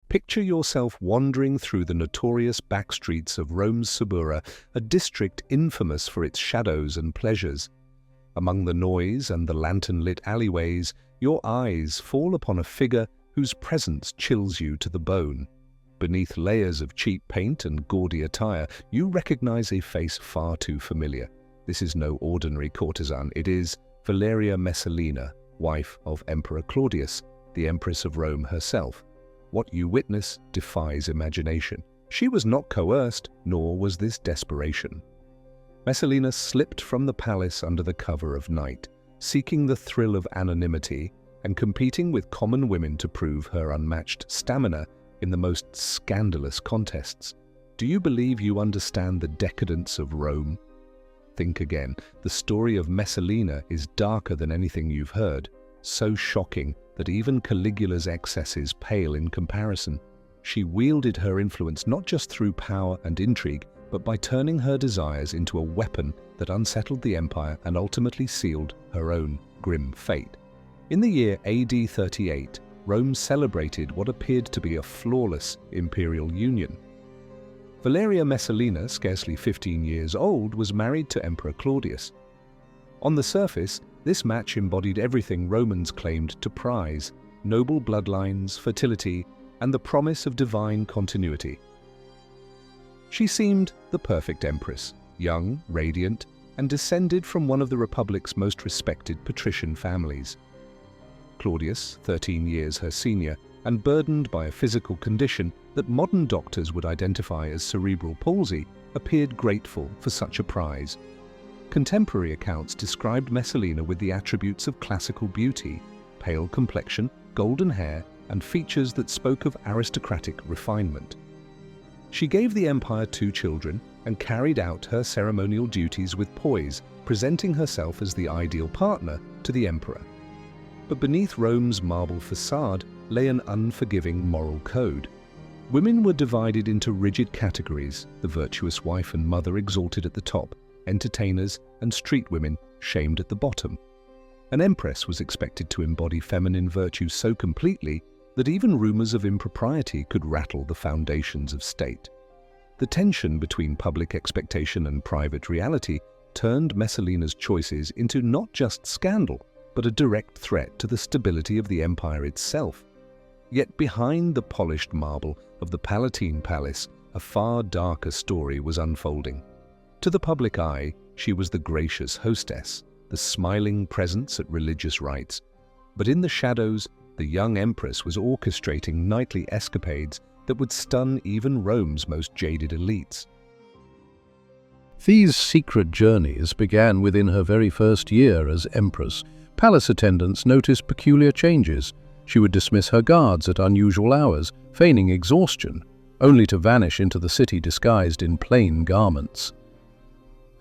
Picture yourself wandering through the notorious backstreets of Rome's Suburra, a district infamous for its shadows and pleasures. Among the noise and the lantern-lit alleyways, your eyes fall upon a figure whose presence chills you to the bone. Beneath layers of cheap paint and gaudy attire, you recognize a face far too familiar. This is no ordinary courtesan. It is Valeria Messalina, wife of Emperor Claudius, the Empress of Rome herself. What you witness defies imagination. She was not coerced, nor was this desperation. Messalina slipped from the palace under the cover of night, seeking the thrill of anonymity and competing with common women to prove her unmatched stamina in the most scandalous contests. Do you believe you understand the decadence of Rome? Think again. The story of Messalina is darker than anything you've heard, so shocking that even Caligula's excesses pale in comparison. She wielded her influence not just through power and intrigue, but by turning her desires into a weapon that unsettled the empire and ultimately sealed her own grim fate. In the year AD 38, Rome celebrated what appeared to be a flawless imperial union. Valeria Messalina, scarcely 15 years old, was married to Emperor Claudius. On the surface, this match embodied everything Romans claimed to prize: noble bloodlines, fertility, and the promise of divine continuity. She seemed the perfect empress, young, radiant, and descended from one of the Republic's most respected patrician families. Claudius, 13 years her senior, and burdened by a physical condition that modern doctors would identify as cerebral palsy, appeared grateful for such a prize. Contemporary accounts described Messalina with the attributes of classical beauty: pale complexion, golden hair, and features that spoke of aristocratic refinement. She gave the empire 2 children and carried out her ceremonial duties with poise, presenting herself as the ideal partner to the emperor. But beneath Rome's marble facade lay an unforgiving moral code. Women were divided into rigid categories: the virtuous wife and mother exalted at the top, entertainers and street women shamed at the bottom. An empress was expected to embody feminine virtues so completely that even rumors of impropriety could rattle the foundations of state. The tension between public expectation and private reality turned Messalina's choices into not just scandal, but a direct threat to the stability of the empire itself. Yet behind the polished marble of the Palatine Palace, a far darker story was unfolding. To the public eye, she was the gracious hostess, the smiling presence at religious rites. But in the shadows, the young empress was orchestrating nightly escapades that would stun even Rome's most jaded elites. These secret journeys began within her very first year as empress. Palace attendants noticed peculiar changes. She would dismiss her guards at unusual hours, feigning exhaustion, only to vanish into the city disguised in plain garments.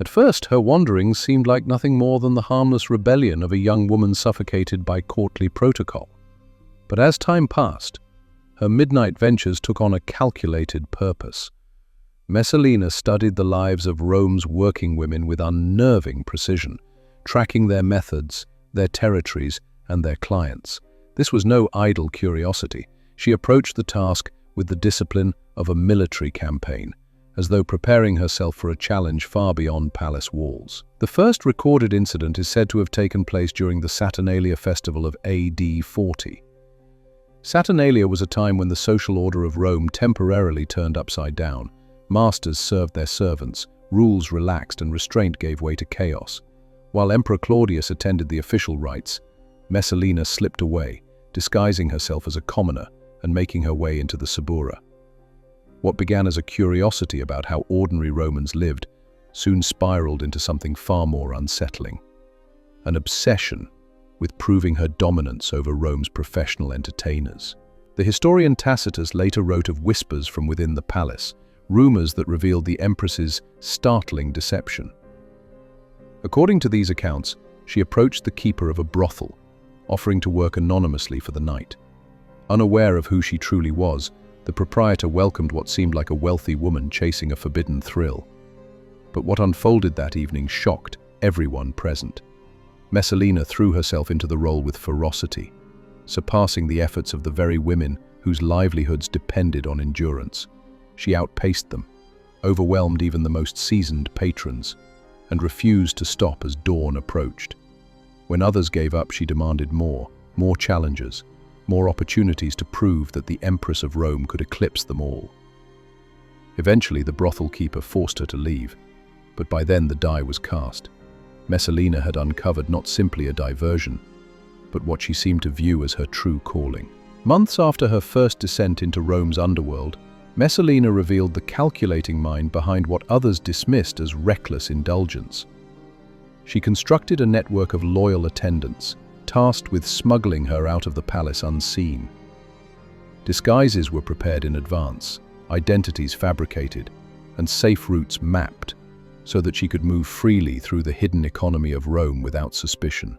At first, her wanderings seemed like nothing more than the harmless rebellion of a young woman suffocated by courtly protocol. But as time passed, her midnight ventures took on a calculated purpose. Messalina studied the lives of Rome's working women with unnerving precision, tracking their methods, their territories, and their clients. This was no idle curiosity. She approached the task with the discipline of a military campaign, as though preparing herself for a challenge far beyond palace walls. The first recorded incident is said to have taken place during the Saturnalia festival of AD 40. Saturnalia was a time when the social order of Rome temporarily turned upside down. Masters served their servants, rules relaxed, and restraint gave way to chaos. While Emperor Claudius attended the official rites, Messalina slipped away, disguising herself as a commoner and making her way into the Suburra. What began as a curiosity about how ordinary Romans lived soon spiraled into something far more unsettling: an obsession with proving her dominance over Rome's professional entertainers. The historian Tacitus later wrote of whispers from within the palace, rumors that revealed the empress's startling deception. According to these accounts, she approached the keeper of a brothel, offering to work anonymously for the night. Unaware of who she truly was, the proprietor welcomed what seemed like a wealthy woman chasing a forbidden thrill. But what unfolded that evening shocked everyone present. Messalina threw herself into the role with ferocity, surpassing the efforts of the very women who whose livelihoods depended on endurance. She outpaced them, overwhelmed even the most seasoned patrons, and refused to stop as dawn approached. When others gave up, she demanded more challenges, more opportunities to prove that the Empress of Rome could eclipse them all. Eventually, the brothel keeper forced her to leave, but by then the die was cast. Messalina had uncovered not simply a diversion, but what she seemed to view as her true calling. Months after her first descent into Rome's underworld, Messalina revealed the calculating mind behind what others dismissed as reckless indulgence. She constructed a network of loyal attendants, tasked with smuggling her out of the palace unseen. Disguises were prepared in advance, identities fabricated, and safe routes mapped, so that she could move freely through the hidden economy of Rome without suspicion.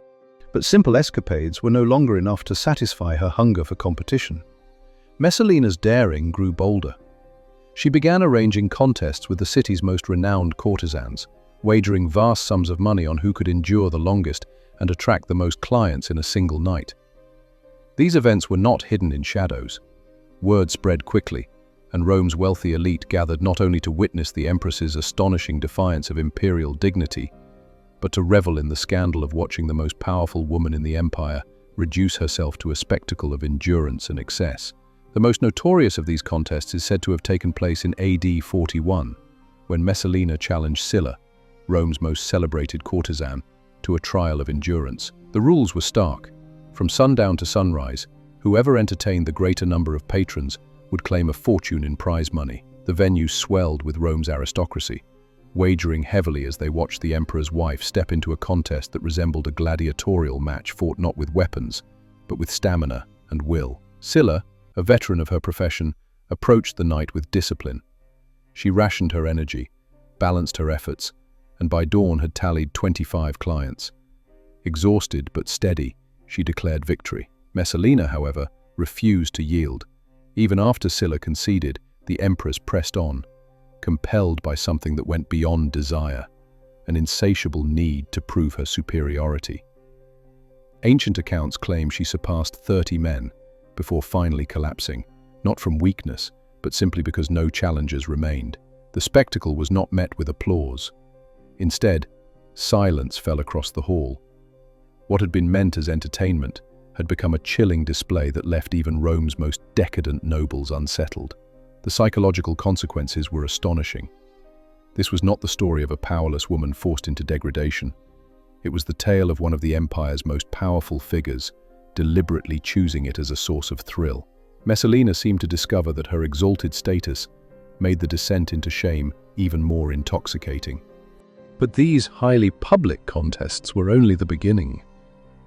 But simple escapades were no longer enough to satisfy her hunger for competition. Messalina's daring grew bolder. She began arranging contests with the city's most renowned courtesans, wagering vast sums of money on who could endure the longest and attract the most clients in a single night. These events were not hidden in shadows. Word spread quickly, and Rome's wealthy elite gathered not only to witness the Empress's astonishing defiance of imperial dignity, but to revel in the scandal of watching the most powerful woman in the empire reduce herself to a spectacle of endurance and excess. The most notorious of these contests is said to have taken place in AD 41, when Messalina challenged Sylla, Rome's most celebrated courtesan, to a trial of endurance. The rules were stark. From sundown to sunrise, whoever entertained the greater number of patrons would claim a fortune in prize money. The venue swelled with Rome's aristocracy, wagering heavily as they watched the emperor's wife step into a contest that resembled a gladiatorial match fought not with weapons, but with stamina and will. Sylla, a veteran of her profession, approached the night with discipline. She rationed her energy, balanced her efforts, and by dawn had tallied 25 clients. Exhausted but steady, she declared victory. Messalina, however, refused to yield. Even after Sylla conceded, the Empress pressed on, compelled by something that went beyond desire, an insatiable need to prove her superiority. Ancient accounts claim she surpassed 30 men before finally collapsing, not from weakness, but simply because no challengers remained. The spectacle was not met with applause. Instead, silence fell across the hall. What had been meant as entertainment had become a chilling display that left even Rome's most decadent nobles unsettled. The psychological consequences were astonishing. This was not the story of a powerless woman forced into degradation. It was the tale of one of the empire's most powerful figures, deliberately choosing it as a source of thrill. Messalina seemed to discover that her exalted status made the descent into shame even more intoxicating. But these highly public contests were only the beginning.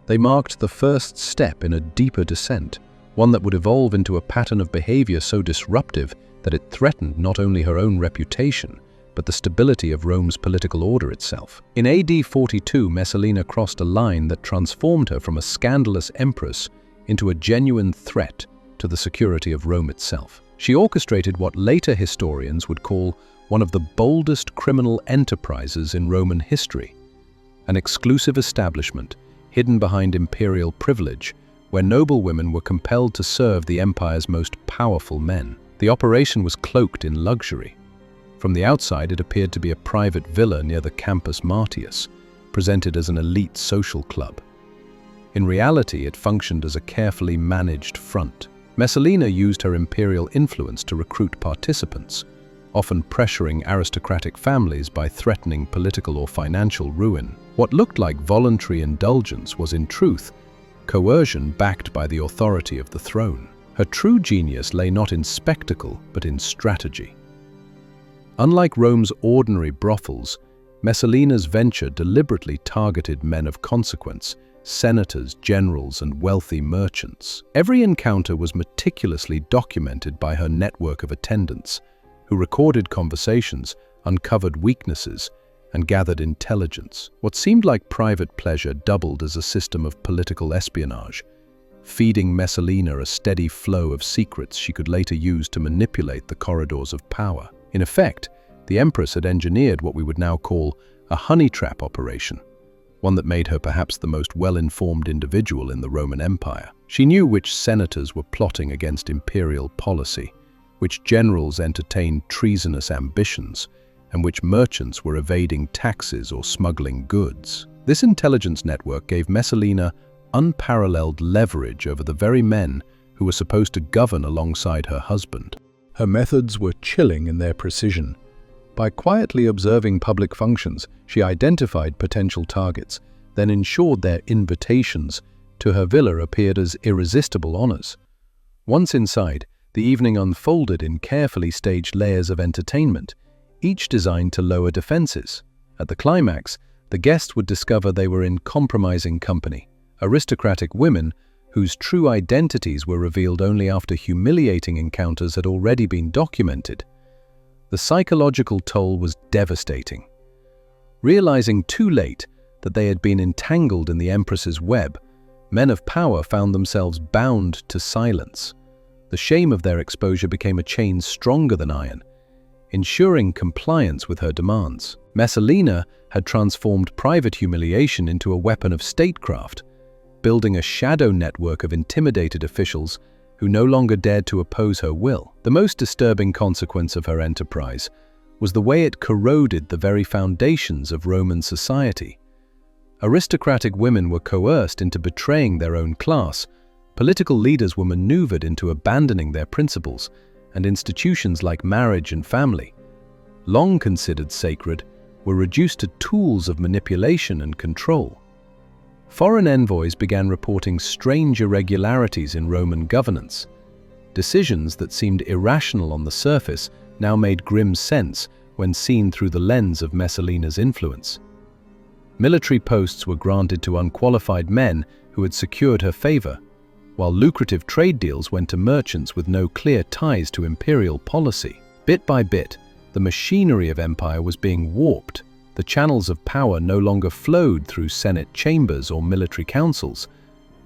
They marked the first step in a deeper descent, one that would evolve into a pattern of behavior so disruptive that it threatened not only her own reputation, but the stability of Rome's political order itself. In AD 42, Messalina crossed a line that transformed her from a scandalous empress into a genuine threat to the security of Rome itself. She orchestrated what later historians would call one of the boldest criminal enterprises in Roman history, an exclusive establishment hidden behind imperial privilege, where noble women were compelled to serve the empire's most powerful men. The operation was cloaked in luxury. From the outside, it appeared to be a private villa near the Campus Martius, presented as an elite social club. In reality, it functioned as a carefully managed front. Messalina used her imperial influence to recruit participants, often pressuring aristocratic families by threatening political or financial ruin. What looked like voluntary indulgence was, in truth, coercion backed by the authority of the throne. Her true genius lay not in spectacle, but in strategy. Unlike Rome's ordinary brothels, Messalina's venture deliberately targeted men of consequence, senators, generals, and wealthy merchants. Every encounter was meticulously documented by her network of attendants, who recorded conversations, uncovered weaknesses, and gathered intelligence. What seemed like private pleasure doubled as a system of political espionage, feeding Messalina a steady flow of secrets she could later use to manipulate the corridors of power. In effect, the Empress had engineered what we would now call a honey trap operation, one that made her perhaps the most well-informed individual in the Roman Empire. She knew which senators were plotting against imperial policy, which generals entertained treasonous ambitions, and which merchants were evading taxes or smuggling goods. This intelligence network gave Messalina unparalleled leverage over the very men who were supposed to govern alongside her husband. Her methods were chilling in their precision. By quietly observing public functions, she identified potential targets, then ensured their invitations to her villa appeared as irresistible honors. Once inside, the evening unfolded in carefully staged layers of entertainment, each designed to lower defenses. At the climax, the guests would discover they were in compromising company, aristocratic women whose true identities were revealed only after humiliating encounters had already been documented. The psychological toll was devastating. Realizing too late that they had been entangled in the Empress's web, men of power found themselves bound to silence. The shame of their exposure became a chain stronger than iron, ensuring compliance with her demands. Messalina had transformed private humiliation into a weapon of statecraft, building a shadow network of intimidated officials who no longer dared to oppose her will. The most disturbing consequence of her enterprise was the way it corroded the very foundations of Roman society. Aristocratic women were coerced into betraying their own class, political leaders were maneuvered into abandoning their principles, and institutions like marriage and family, long considered sacred, were reduced to tools of manipulation and control. Foreign envoys began reporting strange irregularities in Roman governance. Decisions that seemed irrational on the surface now made grim sense when seen through the lens of Messalina's influence. Military posts were granted to unqualified men who had secured her favor, while lucrative trade deals went to merchants with no clear ties to imperial policy. Bit by bit, the machinery of empire was being warped. The channels of power no longer flowed through Senate chambers or military councils,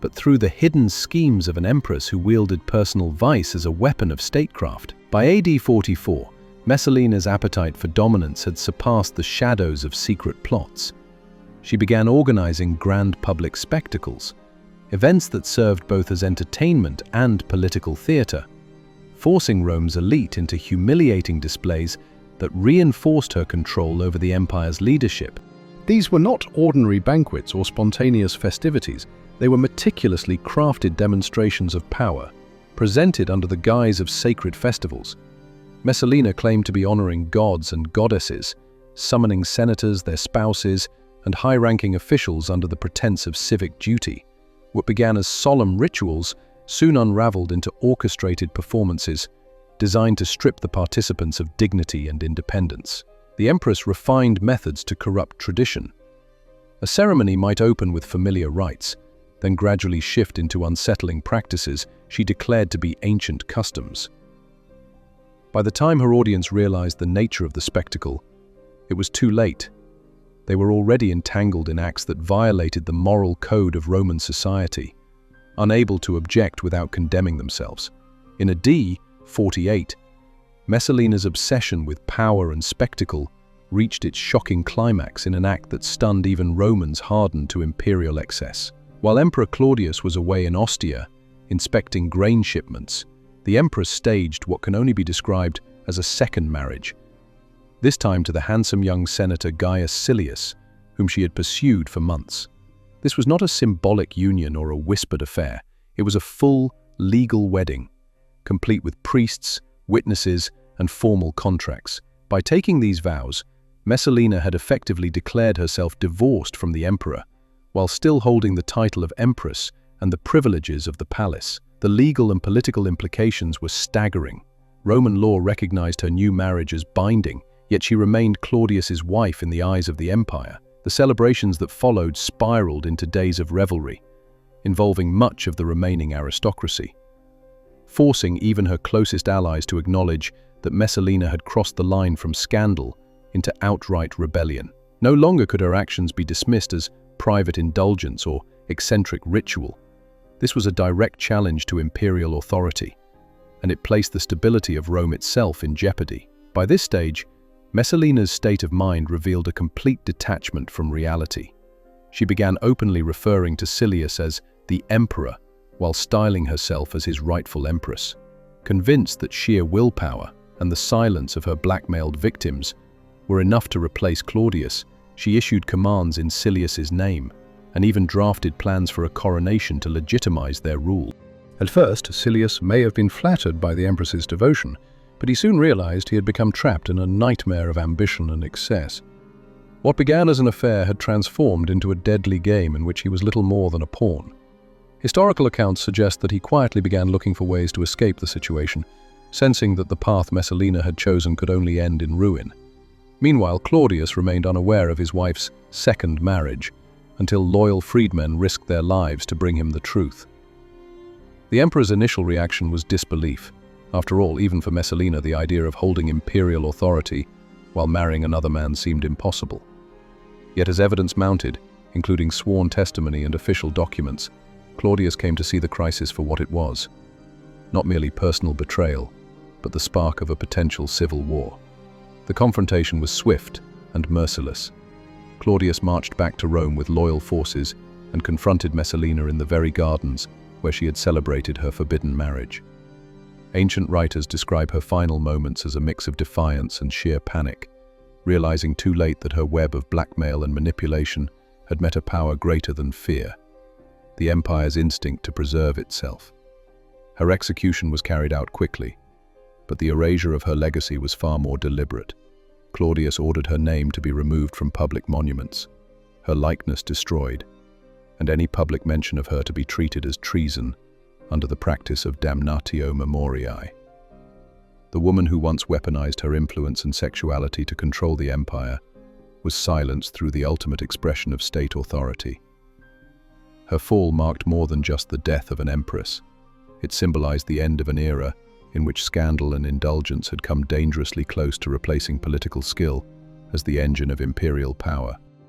but through the hidden schemes of an empress who wielded personal vice as a weapon of statecraft. By AD 44, Messalina's appetite for dominance had surpassed the shadows of secret plots. She began organizing grand public spectacles, events that served both as entertainment and political theater, forcing Rome's elite into humiliating displays that reinforced her control over the empire's leadership. These were not ordinary banquets or spontaneous festivities. They were meticulously crafted demonstrations of power, presented under the guise of sacred festivals. Messalina claimed to be honoring gods and goddesses, summoning senators, their spouses, and high-ranking officials under the pretense of civic duty. What began as solemn rituals soon unraveled into orchestrated performances designed to strip the participants of dignity and independence. The Empress refined methods to corrupt tradition. A ceremony might open with familiar rites, then gradually shift into unsettling practices she declared to be ancient customs. By the time her audience realized the nature of the spectacle, it was too late. They were already entangled in acts that violated the moral code of Roman society, unable to object without condemning themselves. In AD 48, Messalina's obsession with power and spectacle reached its shocking climax in an act that stunned even Romans hardened to imperial excess. While Emperor Claudius was away in Ostia, inspecting grain shipments, the Empress staged what can only be described as a second marriage, this time to the handsome young senator Gaius Silius, whom she had pursued for months. This was not a symbolic union or a whispered affair. It was a full, legal wedding, complete with priests, witnesses, and formal contracts. By taking these vows, Messalina had effectively declared herself divorced from the emperor, while still holding the title of empress and the privileges of the palace. The legal and political implications were staggering. Roman law recognized her new marriage as binding, yet she remained Claudius's wife in the eyes of the empire. The celebrations that followed spiraled into days of revelry, involving much of the remaining aristocracy, forcing even her closest allies to acknowledge that Messalina had crossed the line from scandal into outright rebellion. No longer could her actions be dismissed as private indulgence or eccentric ritual. This was a direct challenge to imperial authority, and it placed the stability of Rome itself in jeopardy. By this stage, Messalina's state of mind revealed a complete detachment from reality. She began openly referring to Silius as the Emperor, while styling herself as his rightful empress. Convinced that sheer willpower and the silence of her blackmailed victims were enough to replace Claudius, she issued commands in Silius's name, and even drafted plans for a coronation to legitimize their rule. At first, Silius may have been flattered by the Empress's devotion, but he soon realized he had become trapped in a nightmare of ambition and excess. What began as an affair had transformed into a deadly game in which he was little more than a pawn. Historical accounts suggest that he quietly began looking for ways to escape the situation, sensing that the path Messalina had chosen could only end in ruin. Meanwhile, Claudius remained unaware of his wife's second marriage, until loyal freedmen risked their lives to bring him the truth. The emperor's initial reaction was disbelief. After all, even for Messalina, the idea of holding imperial authority while marrying another man seemed impossible. Yet as evidence mounted, including sworn testimony and official documents, Claudius came to see the crisis for what it was. Not merely personal betrayal, but the spark of a potential civil war. The confrontation was swift and merciless. Claudius marched back to Rome with loyal forces and confronted Messalina in the very gardens where she had celebrated her forbidden marriage. Ancient writers describe her final moments as a mix of defiance and sheer panic, realizing too late that her web of blackmail and manipulation had met a power greater than fear, the empire's instinct to preserve itself. Her execution was carried out quickly, but the erasure of her legacy was far more deliberate. Claudius ordered her name to be removed from public monuments, her likeness destroyed, and any public mention of her to be treated as treason under the practice of damnatio memoriae. The woman who once weaponized her influence and sexuality to control the empire was silenced through the ultimate expression of state authority. Her fall marked more than just the death of an empress. It symbolized the end of an era in which scandal and indulgence had come dangerously close to replacing political skill as the engine of imperial power.